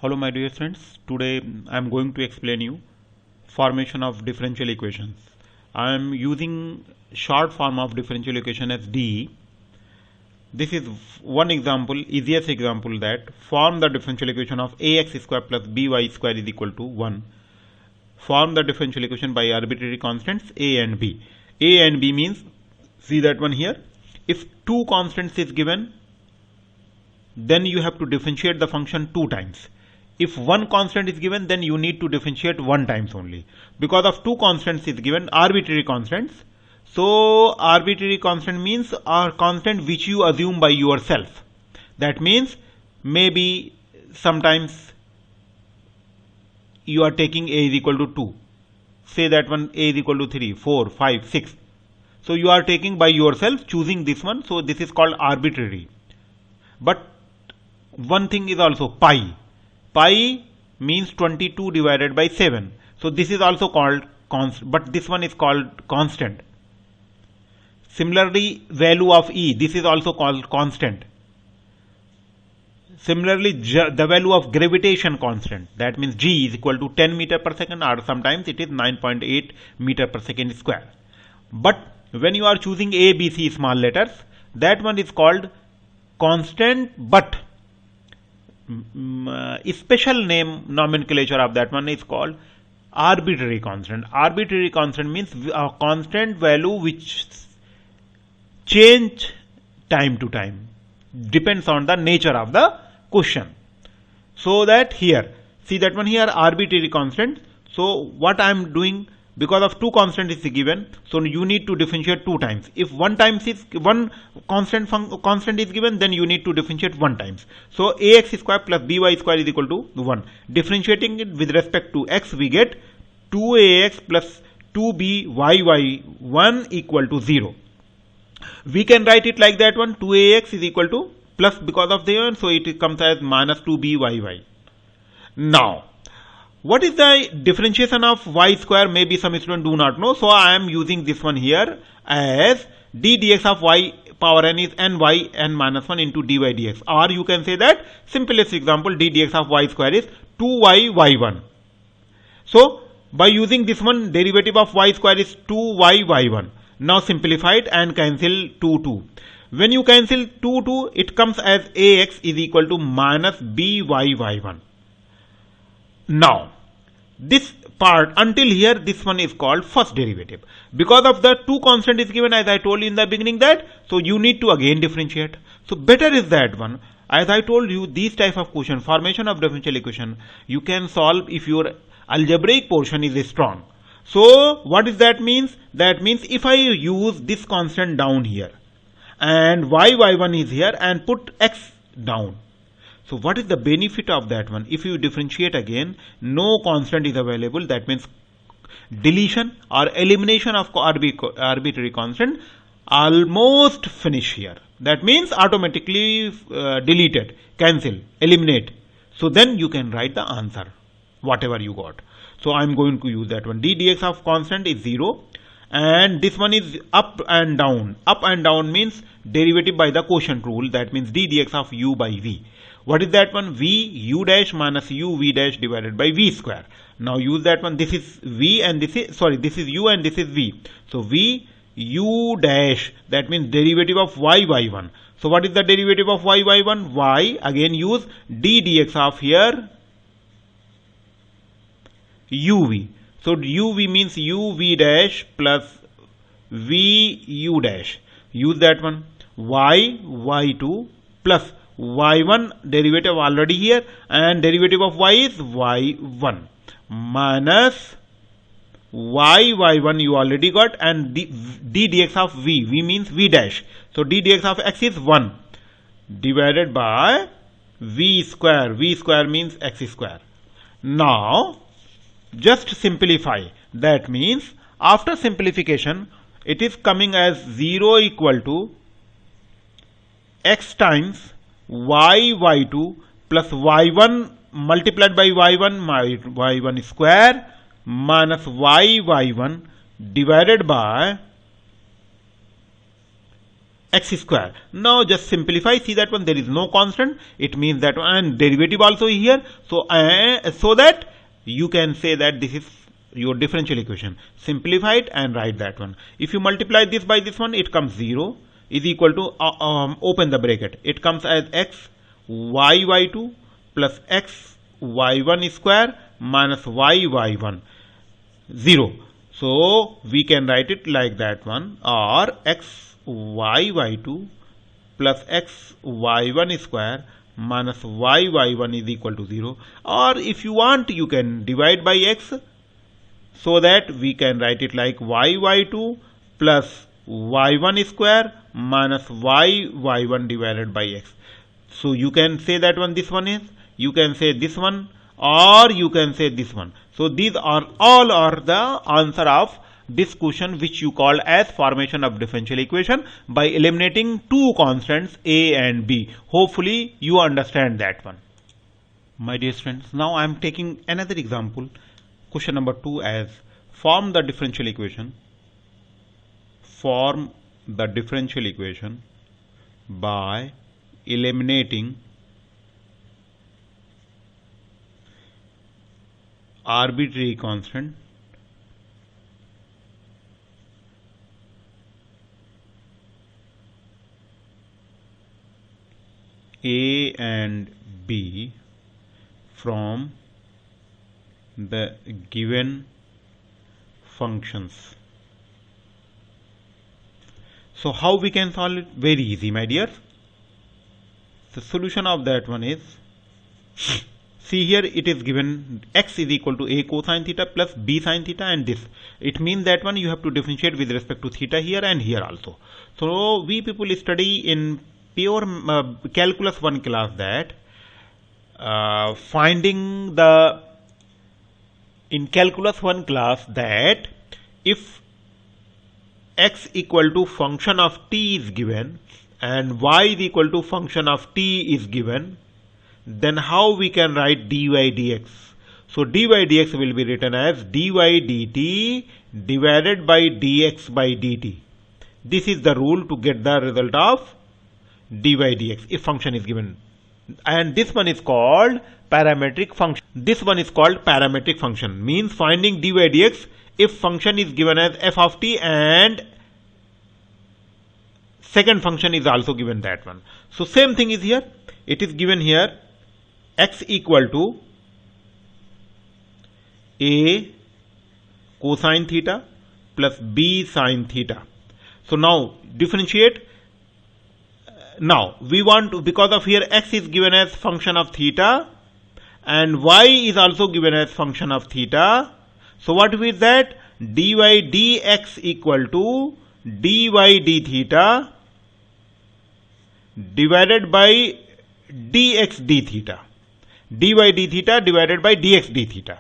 Hello my dear friends, today I am going to explain you formation of differential equations. I am using short form of differential equation as DE. This is one example, easiest example, that form the differential equation of ax square plus by square is equal to 1. Form the differential equation by arbitrary constants a and b. A and b means, see that one here, if two constants is given, then you have to differentiate the function two times. If one constant is given, then you need to differentiate one times only. Because of two constants is given, arbitrary constants. So arbitrary constant means a constant which you assume by yourself. That means maybe sometimes you are taking a is equal to 2. Say that one a is equal to 3, 4, 5, 6. So you are taking by yourself, choosing this one. So this is called arbitrary. But one thing is also pi. Pi means 22 divided by 7. So this is also called constant, but this one is called constant. Similarly, value of E, this is also called constant. Similarly, the value of gravitation constant, that means G is equal to 10 meter per second, or sometimes it is 9.8 meter per second square. But when you are choosing A, B, C small letters, that one is called constant, but special name nomenclature of that one is called arbitrary constant. Arbitrary constant means a constant value which change time to time, depends on the nature of the question. So that here, see that one here, arbitrary constant. So what I am doing, because of two constant is given, so you need to differentiate two times. If one constant is given, then you need to differentiate one times. So ax square plus by square is equal to 1. Differentiating it with respect to x, we get 2ax plus 2by1 equal to 0. We can write it like that one, 2ax is equal to plus because of the 1, so it comes as minus 2by. Now, what is the differentiation of y square? Maybe some students do not know. So I am using this one here as d dx of y power n is ny n minus 1 into dy dx. Or you can say that simplest example, d dx of y square is 2y y1. So by using this one, derivative of y square is 2y y1. Now simplify it and cancel 2. When you cancel 2, it comes as ax is equal to minus by y1. Now, this part until here, this one is called first derivative. Because of the two constant is given, as I told you in the beginning that, so you need to again differentiate. So better is that one. As I told you, these type of question, formation of differential equation, you can solve if your algebraic portion is strong. So what does that means? That means if I use this constant down here and y1 is here and put x down. So what is the benefit of that one? If you differentiate again, no constant is available. That means deletion or elimination of arbitrary constant almost finish here. That means automatically deleted, cancel, eliminate. So then you can write the answer, whatever you got. So I am going to use that one. d dx of constant is 0. And this one is up and down. Up and down means derivative by the quotient rule. That means d dx of u by v. What is that one? V u dash minus u v dash divided by v square. Now use that one. This is v and this is, sorry, this is u and this is v. So v u dash, that means derivative of y y1. So what is the derivative of y y1? Y, again use d dx of here uv. So uv means uv dash plus v u dash. Use that one. Y y2 plus y1 derivative already here, and derivative of y is y1 minus y1 you already got, and d dx of v means v dash. So d dx of x is 1 divided by v square means x square. Now just simplify. That means after simplification, it is coming as 0 equal to x times y2 plus y1 multiplied by y1 square minus y1 divided by x square. Now just simplify, see that one, there is no constant, it means that one, and derivative also here, so that you can say that this is your differential equation. Simplify it and write that one. If you multiply this by this one, it comes 0 is equal to open the bracket, it comes as x y2 plus x y1 square minus y1 0. So we can write it like that one, or x y2 plus x y1 square minus y1 is equal to 0, or if you want you can divide by x, so that we can write it like y2 plus y1 square minus y1 divided by x. So you can say that one, this one is, you can say this one, or you can say this one. So these are all are the answer of this question, which you call as formation of differential equation by eliminating two constants a and b. Hopefully you understand that one. My dear students, now I am taking another example, question number 2, as form the differential equation. Form the differential equation by eliminating arbitrary constant a and b from the given functions. So how we can solve it? Very easy, my dear. The solution of that one is, see here it is given x is equal to a cosine theta plus b sin theta, and this, it means that one you have to differentiate with respect to theta here and here also. So we people study in pure calculus 1 class that finding the, in calculus 1 class, that if x equal to function of t is given and y is equal to function of t is given, then how we can write dy dx. So dy dx will be written as dy dt divided by dx by dt. This is the rule to get the result of dy dx if function is given, and this one is called parametric function. This one is called parametric function, means finding dy dx if function is given as f of t and second function is also given that one. So same thing is here, it is given here x equal to a cosine theta plus b sin theta. So now differentiate. Now we want to, because of here x is given as function of theta and y is also given as function of theta. So what is that? Dy dx equal to dy d theta divided by dx d theta. Dy d theta divided by dx d theta.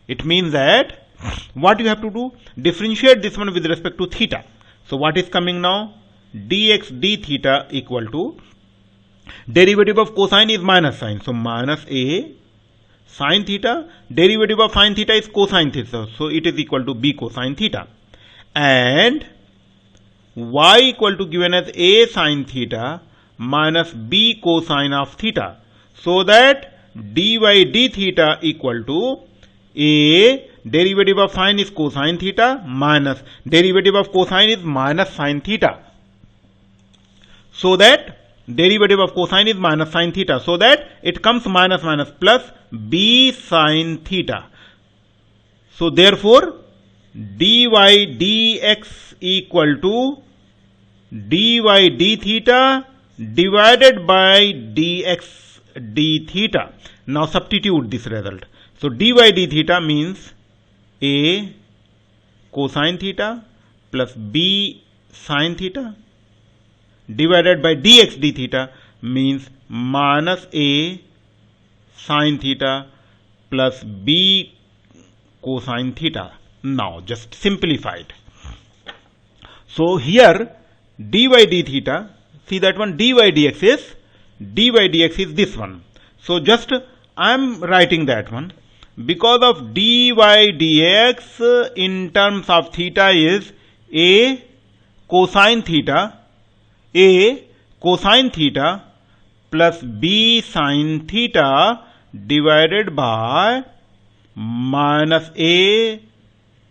It means that what you have to do? Differentiate this one with respect to theta. So what is coming now? Dx d theta equal to, derivative of cosine is minus sine, so minus a sin theta, derivative of sin theta is cosine theta, so it is equal to b cosine theta, and y equal to given as a sin theta minus b cosine of theta, so that dy d theta equal to a derivative of sine is cosine theta minus derivative of cosine is minus sin theta, so that derivative of cosine is minus sin theta, so that it comes minus minus plus b sin theta. So therefore dy dx equal to dy d theta divided by dx d theta. Now substitute this result. So dy d theta means a cosine theta plus b sin theta divided by dx d theta means minus a sin theta plus b cosine theta. Now just simplify it. So here dy d theta, see that one, dy dx is this one. So just I am writing that one, because of dy dx in terms of theta is a cosine theta A cosine theta plus B sin theta divided by minus A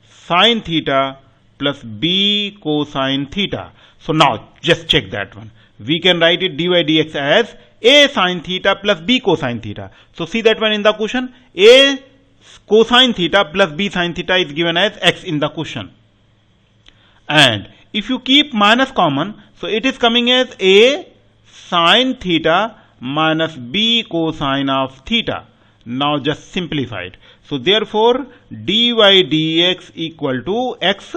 sin theta plus B cosine theta. So now just check that one. We can write it dy dx as A sin theta plus B cosine theta. So see that one in the question. A cosine theta plus B sin theta is given as x in the question. And if you keep minus common, so it is coming as A sin theta minus B cosine of theta. Now just simplify it. So therefore dy dx equal to x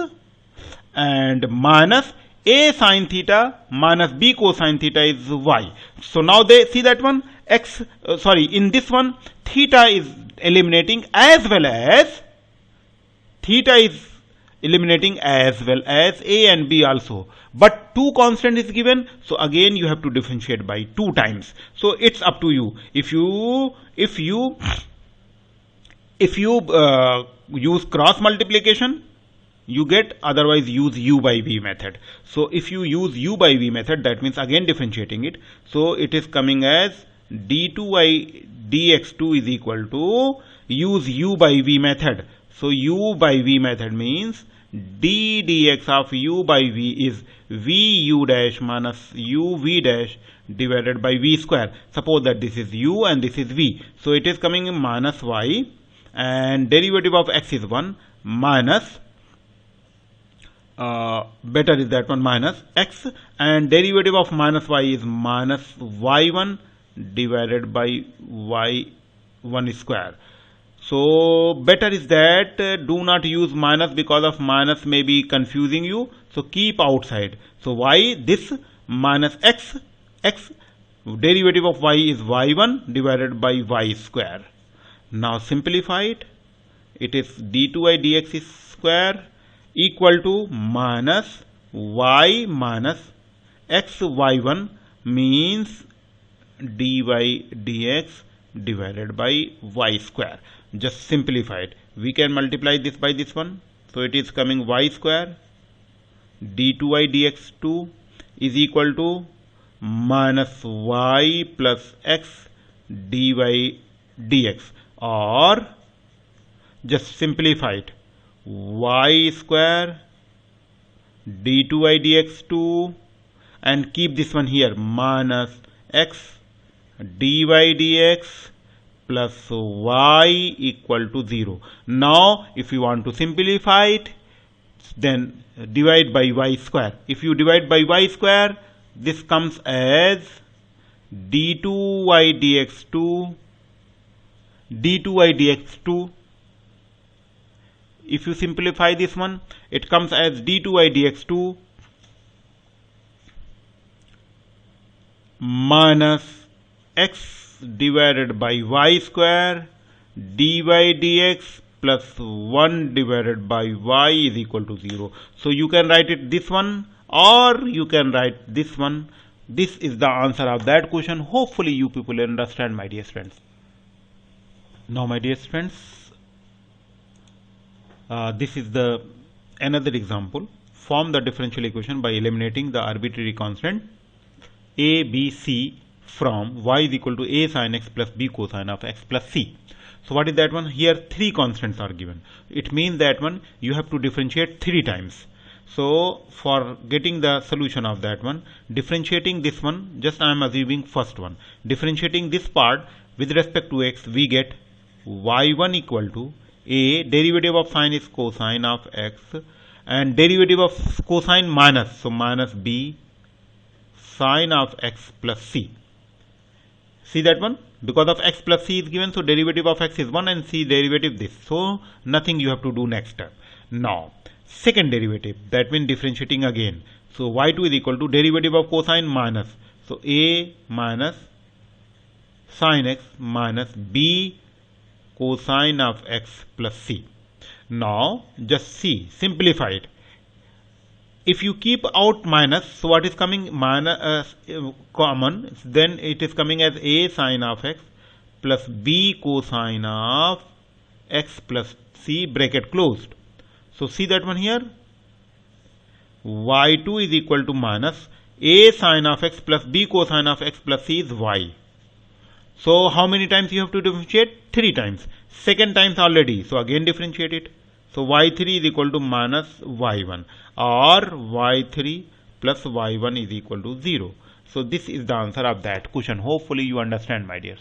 and minus A sin theta minus B cosine theta is y. So now they see that one x in this one theta is eliminating as well as theta is eliminating as well as A and B also, but 2 constant is given, so again you have to differentiate by 2 times. So it's up to you. If you use cross multiplication, you get, otherwise use u by v method. So if you use u by v method, that means again differentiating it. So it is coming as d2y dx2 is equal to use u by v method. So u by v method means d dx of u by v is v u dash minus u v dash divided by v square. Suppose that this is u and this is v. So it is coming in minus y, and derivative of x is 1 minus better is that one minus x, and derivative of minus y is minus y1 divided by y1 square. So better is that do not use minus, because of minus may be confusing you. So keep outside. So y, this minus x derivative of y is y1 divided by y square. Now simplify it. It is d2y dx square equal to minus y minus x y1 means dy dx divided by y square. Just simplify it. We can multiply this by this one. So it is coming y square d2y dx2 is equal to minus y plus x dy dx, or just simplify it, y square d2y dx2 and keep this one here minus x dy dx plus y equal to 0. Now if you want to simplify it, then divide by y square. If you divide by y square, this comes as d2y dx2 If you simplify this one, it comes as d2y dx2 minus x divided by y square dy dx plus 1 divided by y is equal to 0. So you can write it this one, or you can write this one. This is the answer of that question. Hopefully you people understand, my dear friends. Now my dear friends, this is the another example. Form the differential equation by eliminating the arbitrary constant a, b, c from y is equal to a sin x plus b cosine of x plus c. So what is that one? Here 3 constants are given. It means that one you have to differentiate 3 times. So for getting the solution of that one, differentiating this one, just I am assuming first one, differentiating this part with respect to x, we get y1 equal to a, derivative of sine is cosine of x, and derivative of cosine minus, so minus b sine of x plus c. See that one? Because of x plus c is given, so derivative of x is 1 and c derivative this. So nothing you have to do next step. Now second derivative, that means differentiating again. So y2 is equal to derivative of cosine minus, so a minus sine x minus b cosine of x plus c. Now just see, simplify it. If you keep out minus, so what is coming? Minus common, then it is coming as a sine of x plus b cosine of x plus c bracket closed. So see that one here, y2 is equal to minus a sine of x plus b cosine of x plus c is y. So how many times you have to differentiate? 3 times. Second times already. So again differentiate it. So y3 is equal to minus y1 or y3 plus y1 is equal to 0. So this is the answer of that question. Hopefully you understand, my dears.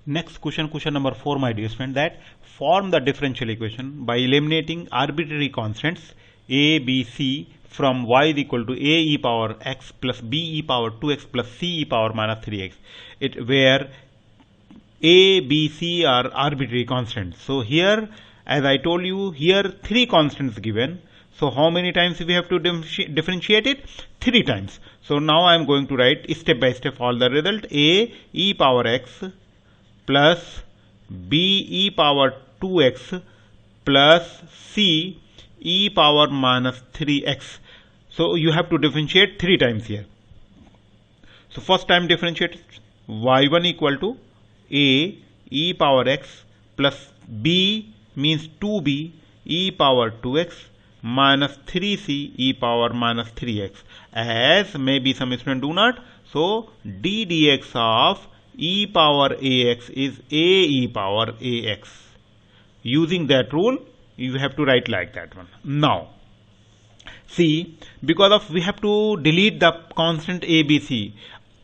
Next question, question number 4, my dear friend, that form the differential equation by eliminating arbitrary constants a, b, c from y is equal to a e power x plus b e power 2x plus c e power minus 3x. Where a, b, c are arbitrary constants. So here, as I told you, here 3 constants given. So how many times we have to differentiate it? 3 times. So now I am going to write step by step all the result. A e power x plus b e power 2x plus c e power minus 3x. So you have to differentiate 3 times here. So first time differentiate y1 equal to a e power x plus b means 2b e power 2x minus 3c e power minus 3x. As maybe some students do not, so d dx of e power ax is a e power ax. Using that rule, you have to write like that one. Now, see, because of we have to delete the constant abc.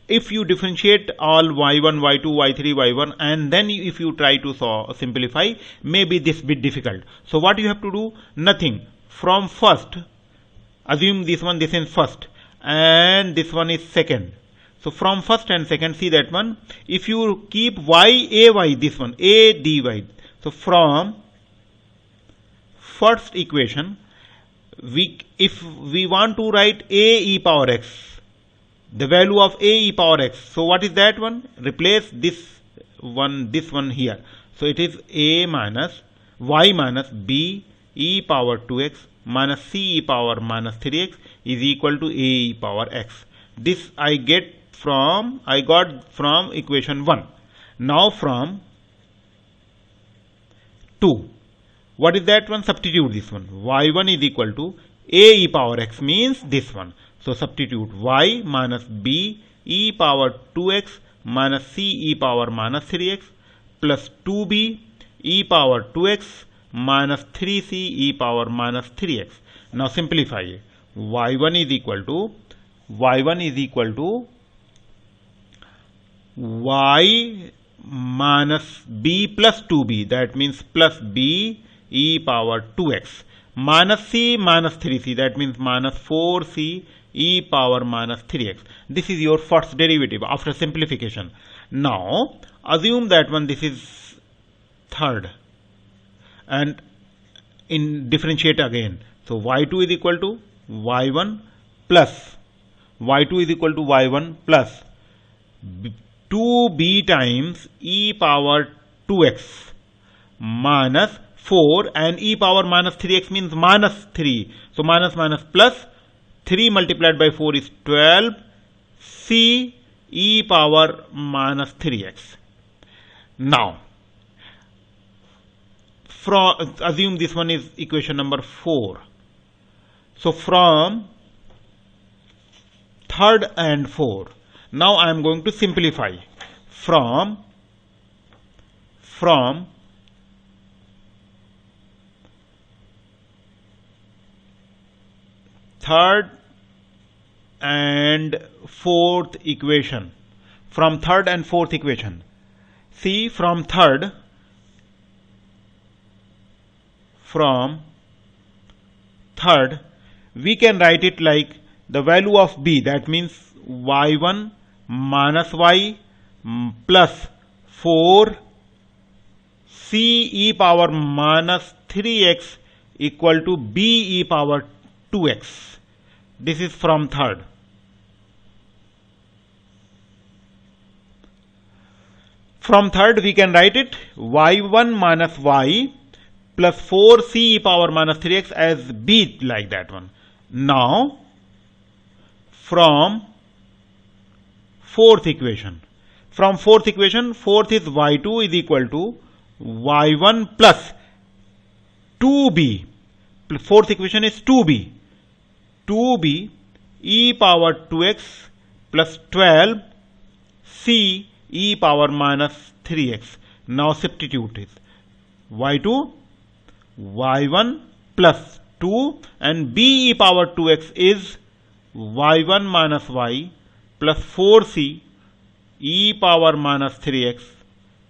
If you differentiate all y1, y2, y3, y1 and then if you try to simplify, maybe this bit difficult. So what you have to do? Nothing. From first, assume this one, this is first and this one is second. So from first and second, see that one. If you keep y, a, y, this one, a, dy. So from first equation, if we want to write a e power x, the value of a e power x. So what is that one? Replace this one here. So it is a minus y minus b e power 2x minus c e power minus 3x is equal to a e power x. This I got from equation 1. Now from 2. What is that one? Substitute this one. y1 is equal to a e power x means this one. So substitute y minus b e power 2x minus c e power minus 3x plus 2b e power 2x minus 3c e power minus 3x. Now simplify it. y1 is equal to y minus b plus 2b, that means plus b e power 2x minus c minus 3c, that means minus 4c e power minus 3x. This is your first derivative after simplification. Now assume that one this is third and in differentiate again. So y2 is equal to y1 plus 2b times e power 2x minus 4 and e power minus 3x means minus 3. So minus plus 3 multiplied by 4 is 12 c e power minus 3x. Now assume this one is equation number 4. So from third and 4. Now I am going to simplify from third and fourth equation. From third and fourth equation. See, from third we can write it like the value of b, that means y1 minus y plus 4 c e power minus 3x equal to b e power 2x. This is from third. From third we can write it y1 minus y plus 4c e power minus 3x as b, like that one. Now from fourth equation, fourth is y2 is equal to y1 plus 2b. Fourth equation is 2b e power 2x plus 12 c e power minus 3x. Now substitute it. y2 y1 plus 2 and b e power 2x is y1 minus y plus 4c e power minus 3x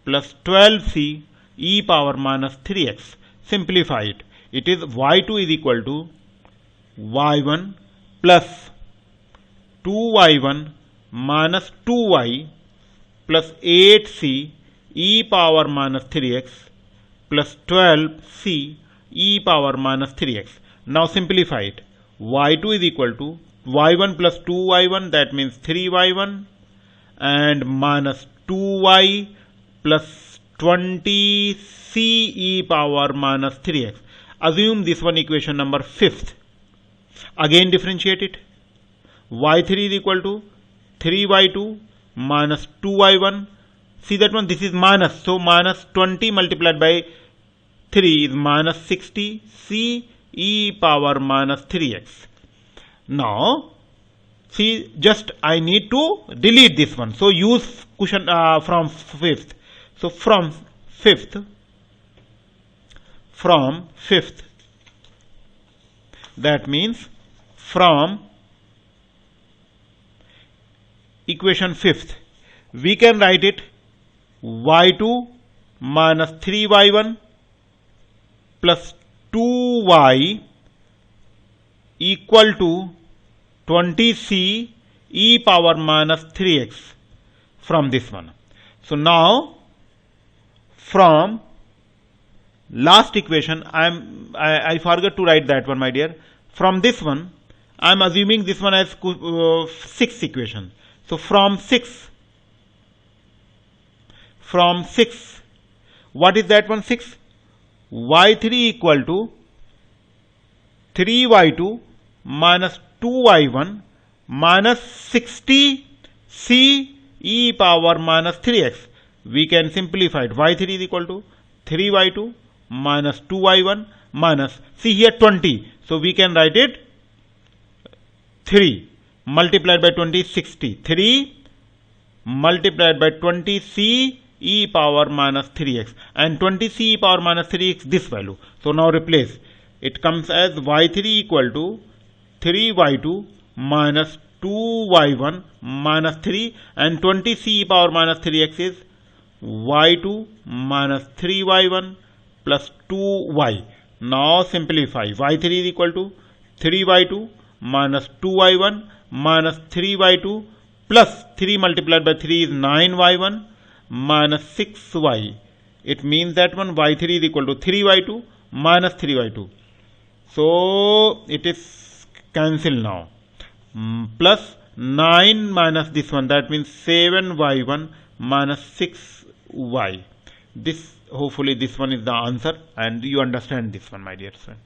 plus 12c e power minus 3x. Simplify it. It is y2 is equal to y1 plus 2y1 minus 2y plus 8c e power minus 3x plus 12c e power minus 3x. Now simplify it. y2 is equal to y1 plus 2y1, that means 3y1, and minus 2y plus 20c e power minus 3x. Assume this one equation number 5th. Again differentiate it. y3 is equal to 3y2 minus 2y1. See that one, this is minus, so minus 20 multiplied by 3 is minus 60 c e power minus 3x. Now see, just I need to delete this one, so use cushion from 5th. So from 5th, that means from equation 5th, we can write it y2 minus 3y1 plus 2y equal to 20c e power minus 3x from this one. So now from last equation, I forgot to write that one, my dear. From this one, I am assuming this one as 6th equation. So from 6, what is that one? 6. y3 equal to 3y2 minus 2y1 minus 60c e power minus 3x. We can simplify it. y3 is equal to 3y2 minus 2y1 minus, see here 20. So we can write it 3 multiplied by 20 is 60. 3 multiplied by 20c e power minus 3x, and 20c e power minus 3x this value. So now replace. It comes as y3 equal to 3y2 minus 2y1 minus 3, and 20c e power minus 3x is y2 minus 3y1 plus 2y. Now simplify. y3 is equal to 3y2 minus 2y1 minus 3y2 plus 3 multiplied by 3 is 9y1 minus 6y. It means that one y3 is equal to 3y2 minus 3y2. So it is cancelled now. Plus 9 minus this one, that means 7y1 minus 6y. This, hopefully this one is the answer and you understand this one, my dear friend.